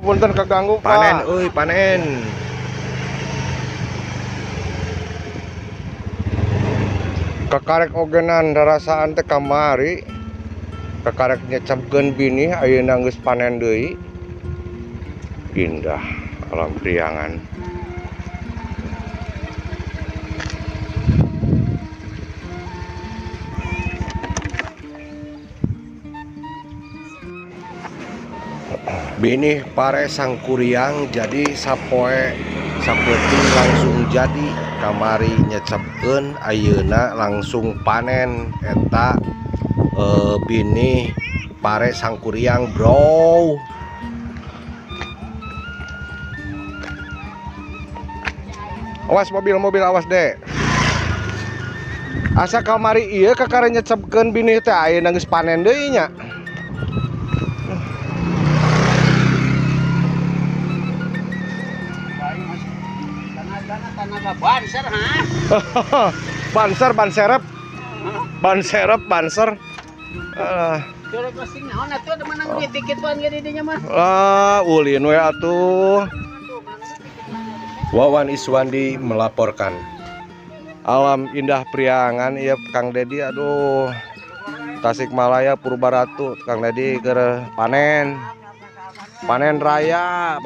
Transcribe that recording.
Punten keganggu Panen, Pak. euy, panen. Kekarek ogenan darasaan teh kamari. Kekarek nyecapkeun bini ayeuna geus panen deui. Indah alam Priangan. Bini pare sangkuriang jadi sapoe sapeuting langsung jadi kamari nyecepkeun ayeuna langsung panen eta bini pare sangkuriang bro. Awas mobil awas dek. Asa kamari ieu kakare nyecepkeun bini teh ayeuna geus panen deui nya. Banser ha? Ban serep. Curug plastik naon atuh ada menang duit dikit pan ge didinya mah. Ulin we atuh. Wawan Iswandi melaporkan. Alam indah Priangan ieu Kang Dedi, aduh. Tasikmalaya Purbaratu Kang Dedi keur panen. Panen raya.